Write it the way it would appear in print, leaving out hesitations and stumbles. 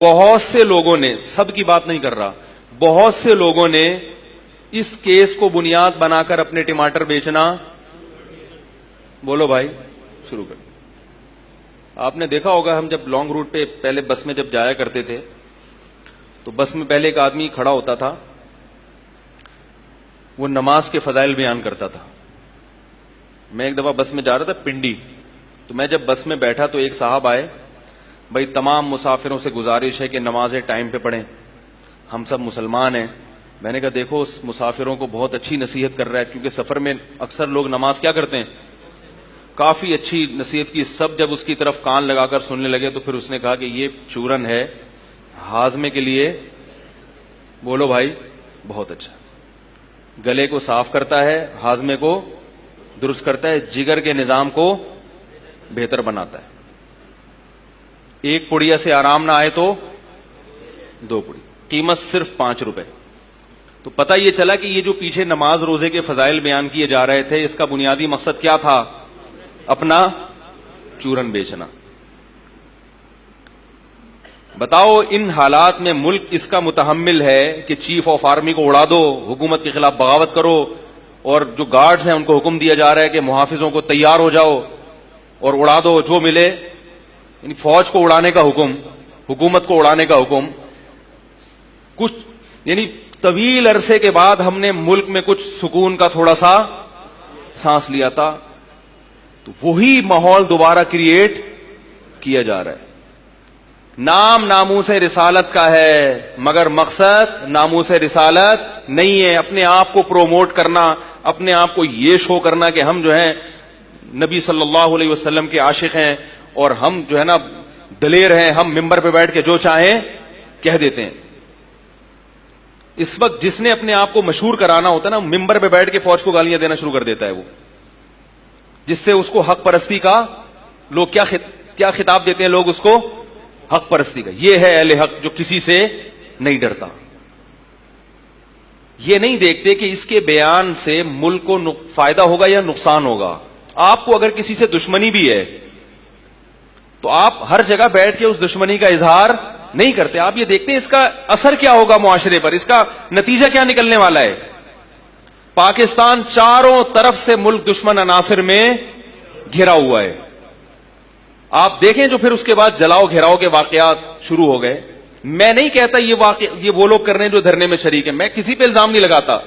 بہت سے لوگوں نے, سب کی بات نہیں کر رہا, بہت سے لوگوں نے اس کیس کو بنیاد بنا کر اپنے ٹماٹر بیچنا, بولو بھائی, شروع کر. آپ نے دیکھا ہوگا ہم جب لانگ روٹ پہ پہلے بس میں جب جایا کرتے تھے تو بس میں پہلے ایک آدمی کھڑا ہوتا تھا, وہ نماز کے فضائل بیان کرتا تھا. میں ایک دفعہ بس میں جا رہا تھا پنڈی, تو میں جب بس میں بیٹھا تو ایک صاحب آئے, بھائی تمام مسافروں سے گزارش ہے کہ نمازیں ٹائم پہ پڑھیں, ہم سب مسلمان ہیں. میں نے کہا دیکھو اس مسافروں کو بہت اچھی نصیحت کر رہا ہے, کیونکہ سفر میں اکثر لوگ نماز کیا کرتے ہیں, کافی اچھی نصیحت کی. سب جب اس کی طرف کان لگا کر سننے لگے تو پھر اس نے کہا کہ یہ چورن ہے ہاضمے کے لیے, بولو بھائی, بہت اچھا, گلے کو صاف کرتا ہے, ہاضمے کو درست کرتا ہے, جگر کے نظام کو بہتر بناتا ہے. ایک پڑیا سے آرام نہ آئے تو 2 پڑی, قیمت صرف 5 روپے. تو پتہ یہ چلا کہ یہ جو پیچھے نماز روزے کے فضائل بیان کیے جا رہے تھے, اس کا بنیادی مقصد کیا تھا, اپنا چورن بیچنا. بتاؤ ان حالات میں ملک اس کا متحمل ہے کہ چیف آف آرمی کو اڑا دو, حکومت کے خلاف بغاوت کرو, اور جو گارڈز ہیں ان کو حکم دیا جا رہا ہے کہ محافظوں کو تیار ہو جاؤ اور اڑا دو جو ملے, یعنی فوج کو اڑانے کا حکم, حکومت کو اڑانے کا حکم. کچھ یعنی طویل عرصے کے بعد ہم نے ملک میں کچھ سکون کا تھوڑا سا سانس لیا تھا, تو وہی ماحول دوبارہ کریٹ کیا جا رہا ہے. نام ناموس رسالت کا ہے مگر مقصد ناموس رسالت نہیں ہے. اپنے آپ کو پروموٹ کرنا, اپنے آپ کو یہ شو کرنا کہ ہم جو ہیں نبی صلی اللہ علیہ وسلم کے عاشق ہیں اور ہم جو ہے نا دلیر ہیں, ہم ممبر پہ بیٹھ کے جو چاہیں کہہ دیتے ہیں. اس وقت جس نے اپنے آپ کو مشہور کرانا ہوتا ہے نا, ممبر پہ بیٹھ کے فوج کو گالیاں دینا شروع کر دیتا ہے وہ, جس سے اس کو حق پرستی کا لوگ کیا خطاب دیتے ہیں لوگ اس کو, حق پرستی کا. یہ ہے اہل حق جو کسی سے نہیں ڈرتا. یہ نہیں دیکھتے کہ اس کے بیان سے ملک کو فائدہ ہوگا یا نقصان ہوگا. آپ کو اگر کسی سے دشمنی بھی ہے تو آپ ہر جگہ بیٹھ کے اس دشمنی کا اظہار نہیں کرتے. آپ یہ دیکھتے ہیں اس کا اثر کیا ہوگا معاشرے پر, اس کا نتیجہ کیا نکلنے والا ہے. پاکستان چاروں طرف سے ملک دشمن عناصر میں گھرا ہوا ہے. آپ دیکھیں جو پھر اس کے بعد جلاؤ گھیراؤ کے واقعات شروع ہو گئے. میں نہیں کہتا یہ وہ لوگ کر رہے ہیں جو دھرنے میں شریک ہیں, میں کسی پہ الزام نہیں لگاتا,